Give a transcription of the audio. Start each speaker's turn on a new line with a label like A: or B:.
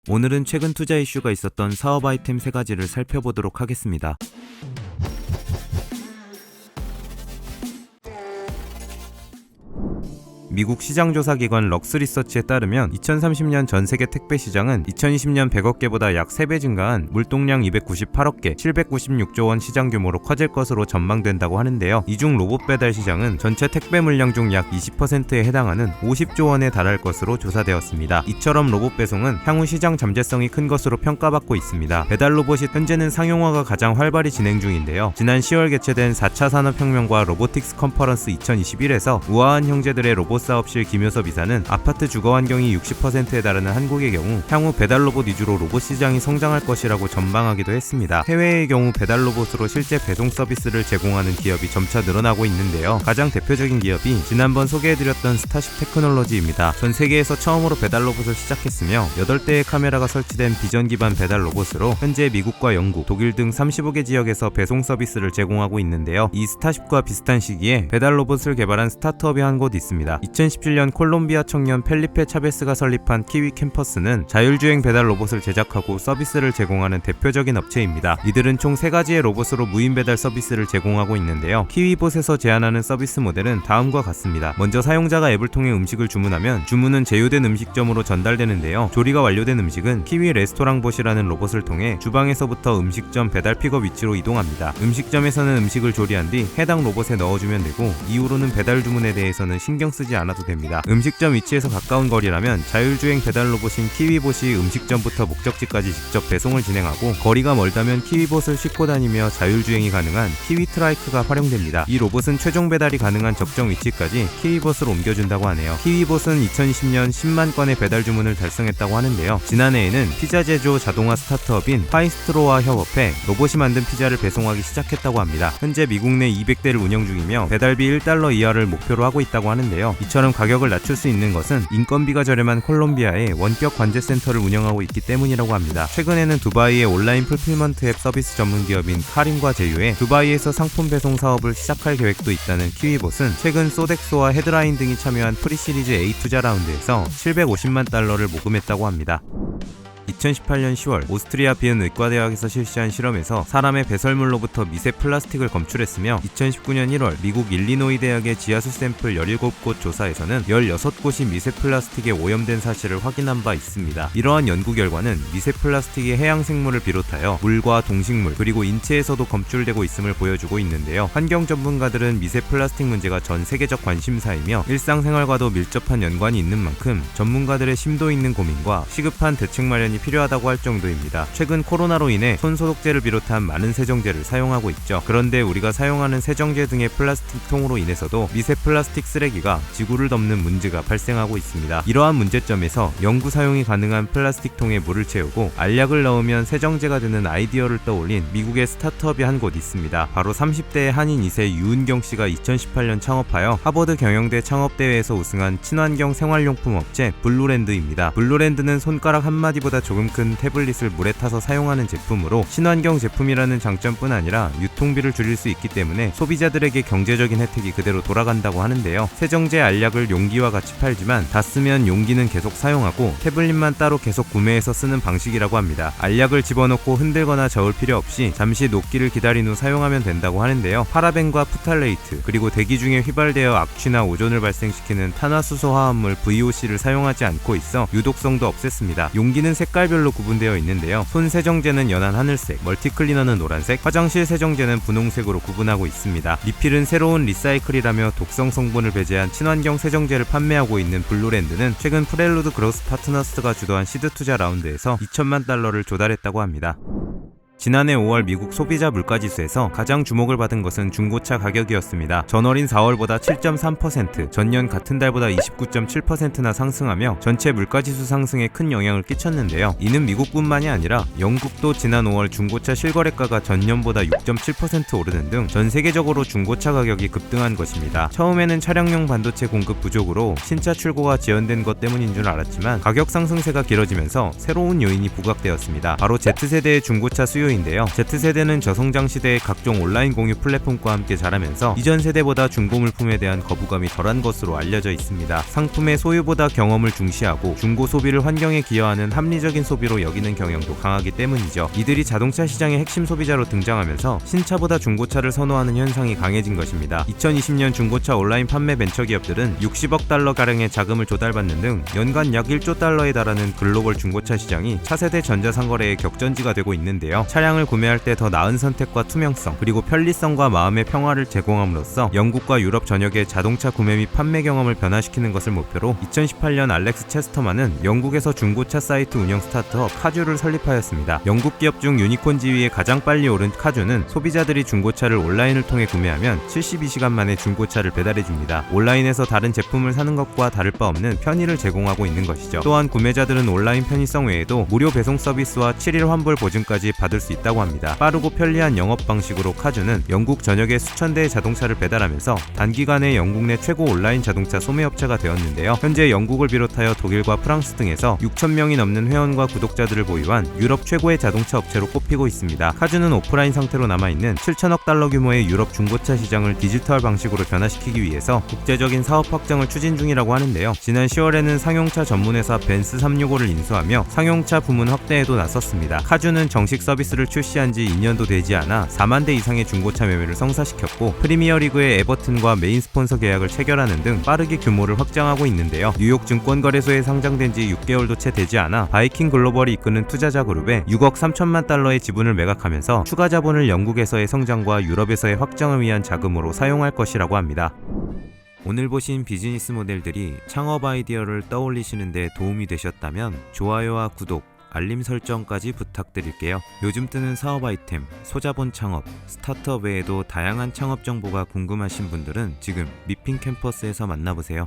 A: 오늘은 최근 투자 이슈가 있었던 사업 아이템 3가지를 살펴보도록 하겠습니다. 미국 시장조사기관 럭스리서치에 따르면 2030년 전 세계 택배 시장은 2020년 100억 개보다 약 3배 증가한 물동량 298억 개, 796조 원 시장 규모로 커질 것으로 전망된다고 하는데요. 이 중 로봇 배달 시장은 전체 택배 물량 중 약 20%에 해당하는 50조 원에 달할 것으로 조사되었습니다. 이처럼 로봇 배송은 향후 시장 잠재성이 큰 것으로 평가받고 있습니다. 배달 로봇이 현재는 상용화가 가장 활발히 진행 중인데요. 지난 10월 개최된 4차 산업혁명과 로보틱스 컨퍼런스 2021에서 우아한 형제들의 로봇 사업실 김효섭 이사는 아파트 주거 환경이 60%에 달하는 한국의 경우 향후 배달 로봇 위주로 로봇 시장이 성장할 것이라고 전망하기도 했습니다. 해외의 경우 배달 로봇으로 실제 배송 서비스를 제공하는 기업이 점차 늘어나고 있는데요. 가장 대표적인 기업이 지난번 소개해드렸던 스타쉽 테크놀로지입니다. 전 세계에서 처음으로 배달 로봇을 시작했으며 8대의 카메라가 설치된 비전 기반 배달 로봇으로 현재 미국과 영국, 독일 등 35개 지역에서 배송 서비스를 제공하고 있는데요. 이 스타쉽과 비슷한 시기에 배달 로봇을 개발한 스타트업이 한 곳 있습니다. 2017년 콜롬비아 청년 펠리페 차베스가 설립한 키위 캠퍼스는 자율주행 배달 로봇을 제작하고 서비스를 제공하는 대표적인 업체입니다. 이들은 총 3가지의 로봇으로 무인 배달 서비스를 제공하고 있는데요. 키위봇에서 제안하는 서비스 모델은 다음과 같습니다. 먼저 사용자가 앱을 통해 음식을 주문하면 주문은 제휴된 음식점으로 전달되는데요. 조리가 완료된 음식은 키위 레스토랑봇이라는 로봇을 통해 주방에서부터 음식점 배달 픽업 위치로 이동합니다. 음식점에서는 음식을 조리한 뒤 해당 로봇에 넣어주면 되고 이후로는 배달 주문에 대해서는 신경 쓰지 않아도 됩니다. 음식점 위치에서 가까운 거리라면 자율주행 배달 로봇인 키위봇이 음식점부터 목적지까지 직접 배송을 진행하고 거리가 멀다면 키위봇을 싣고 다니며 자율주행이 가능한 키위트라이크가 활용됩니다. 이 로봇은 최종 배달이 가능한 적정 위치까지 키위봇을 옮겨준다고 하네요. 키위봇은 2020년 10만 건의 배달 주문을 달성했다고 하는데요. 지난해에는 피자 제조 자동화 스타트업인 파이스트로와 협업해 로봇이 만든 피자를 배송하기 시작했다고 합니다. 현재 미국 내 200대를 운영 중이며 배달비 1달러 이하를 목표로 하고 있다고 하는데요. 이처럼 가격을 낮출 수 있는 것은 인건비가 저렴한 콜롬비아에 원격 관제 센터를 운영하고 있기 때문이라고 합니다. 최근에는 두바이의 온라인 풀필먼트 앱 서비스 전문 기업인 카림과 제휴해 두바이에서 상품 배송 사업을 시작할 계획도 있다는 키위봇은 최근 소덱소와 헤드라인 등이 참여한 프리시리즈 A 투자 라운드에서 750만 달러를 모금했다고 합니다. 2018년 10월 오스트리아 비엔 의과대학에서 실시한 실험에서 사람의 배설물로부터 미세 플라스틱을 검출했으며 2019년 1월 미국 일리노이 대학의 지하수 샘플 17곳 조사에서는 16곳이 미세 플라스틱에 오염된 사실을 확인한 바 있습니다. 이러한 연구 결과는 미세 플라스틱이 해양 생물을 비롯하여 물과 동식물 그리고 인체에서도 검출되고 있음을 보여주고 있는데요. 환경 전문가들은 미세 플라스틱 문제가 전 세계적 관심사이며 일상생활과도 밀접한 연관이 있는 만큼 전문가들의 심도 있는 고민과 시급한 대책 마련이 필요하다고 할 정도입니다. 최근 코로나로 인해 손소독제를 비롯한 많은 세정제를 사용하고 있죠. 그런데 우리가 사용하는 세정제 등의 플라스틱 통으로 인해서도 미세 플라스틱 쓰레기가 지구를 덮는 문제가 발생하고 있습니다. 이러한 문제점에서 영구 사용이 가능한 플라스틱 통에 물을 채우고 알약을 넣으면 세정제가 되는 아이디어를 떠올린 미국의 스타트업이 한 곳 있습니다. 바로 30대의 한인 2세 유은경 씨가 2018년 창업하여 하버드 경영대 창업대회에서 우승한 친환경 생활용품 업체 블루랜드입니다. 블루랜드는 손가락 한마디보다 조금 큰 태블릿을 물에 타서 사용하는 제품으로 친환경 제품이라는 장점뿐 아니라 유통비를 줄일 수 있기 때문에 소비자들에게 경제적인 혜택이 그대로 돌아간다고 하는데요. 세정제 알약을 용기와 같이 팔지만 다 쓰면 용기는 계속 사용하고 태블릿만 따로 계속 구매해서 쓰는 방식이라고 합니다. 알약을 집어넣고 흔들거나 저을 필요 없이 잠시 녹기를 기다린 후 사용하면 된다고 하는데요. 파라벤과 프탈레이트 그리고 대기 중에 휘발되어 악취나 오존을 발생시키는 탄화수소 화합물 VOC를 사용하지 않고 있어 유독성도 없앴습니다. 용기는 색깔별로 구분되어 있는데요. 손 세정제는 연한 하늘색, 멀티클리너는 노란색, 화장실 세정제는 분홍색으로 구분하고 있습니다. 리필은 새로운 리사이클이라며 독성 성분을 배제한 친환경 세정제를 판매하고 있는 블루랜드는 최근 프렐루드 그로스 파트너스가 주도한 시드 투자 라운드에서 2천만 달러를 조달했다고 합니다. 지난해 5월 미국 소비자 물가지수에서 가장 주목을 받은 것은 중고차 가격이었습니다. 전월인 4월보다 7.3%, 전년 같은 달보다 29.7%나 상승하며 전체 물가지수 상승에 큰 영향을 끼쳤는데요. 이는 미국뿐만이 아니라 영국도 지난 5월 중고차 실거래가가 전년보다 6.7% 오르는 등 전 세계적으로 중고차 가격이 급등한 것입니다. 처음에는 차량용 반도체 공급 부족으로 신차 출고가 지연된 것 때문인 줄 알았지만 가격 상승세가 길어지면서 새로운 요인이 부각되었습니다. 바로 Z세대의 중고차 수요 Z세대인데요. Z세대는 저성장 시대의 각종 온라인 공유 플랫폼과 함께 자라면서 이전 세대보다 중고 물품에 대한 거부감이 덜한 것으로 알려져 있습니다. 상품의 소유보다 경험을 중시하고 중고 소비를 환경에 기여하는 합리적인 소비로 여기는 경향도 강하기 때문이죠. 이들이 자동차 시장의 핵심 소비자로 등장하면서 신차보다 중고차를 선호하는 현상이 강해진 것입니다. 2020년 중고차 온라인 판매 벤처기업들은 60억 달러 가량의 자금을 조달받는 등 연간 약 1조 달러에 달하는 글로벌 중고차 시장이 차세대 전자상거래의 격전지가 되고 있는데요. 차량을 구매할 때 더 나은 선택과 투명성, 그리고 편리성과 마음의 평화를 제공함으로써 영국과 유럽 전역의 자동차 구매 및 판매 경험을 변화시키는 것을 목표로 2018년 알렉스 체스터만은 영국에서 중고차 사이트 운영 스타트업 카주를 설립하였습니다. 영국 기업 중 유니콘 지위에 가장 빨리 오른 카주는 소비자들이 중고차를 온라인을 통해 구매하면 72시간 만에 중고차를 배달해줍니다. 온라인에서 다른 제품을 사는 것과 다를 바 없는 편의를 제공하고 있는 것이죠. 또한 구매자들은 온라인 편의성 외에도 무료 배송 서비스와 7일 환불 보증까지 받을 수 있다고 합니다. 빠르고 편리한 영업 방식으로 카주는 영국 전역에 수천 대의 자동차를 배달하면서 단기간에 영국 내 최고 온라인 자동차 소매업체가 되었는데요. 현재 영국을 비롯하여 독일과 프랑스 등에서 6,000명이 넘는 회원과 구독자들을 보유한 유럽 최고의 자동차 업체로 꼽히고 있습니다. 카주는 오프라인 상태로 남아있는 7천억 달러 규모의 유럽 중고차 시장을 디지털 방식으로 변화시키기 위해서 국제적인 사업 확장을 추진 중이라고 하는데요. 지난 10월에는 상용차 전문회사 벤스 365를 인수하며 상용차 부문 확대에도 나섰습니다. 카주는 정식 서비스를 출시한 지 2년도 되지 않아 4만 대 이상의 중고차 매매를 성사시켰고 프리미어리그의 에버튼과 메인 스폰서 계약을 체결하는 등 빠르게 규모를 확장하고 있는데요. 뉴욕 증권거래소에 상장된 지 6개월도 채 되지 않아 바이킹 글로벌이 이끄는 투자자 그룹에 6억 3천만 달러의 지분을 매각하면서 추가 자본을 영국에서의 성장과 유럽에서의 확장을 위한 자금으로 사용할 것이라고 합니다. 오늘 보신 비즈니스 모델들이 창업 아이디어를 떠올리시는 데 도움이 되셨다면 좋아요와 구독, 알림 설정까지 부탁드릴게요. 요즘 뜨는 사업 아이템, 소자본 창업, 스타트업 외에도 다양한 창업 정보가 궁금하신 분들은 지금 미핑 캠퍼스에서 만나보세요.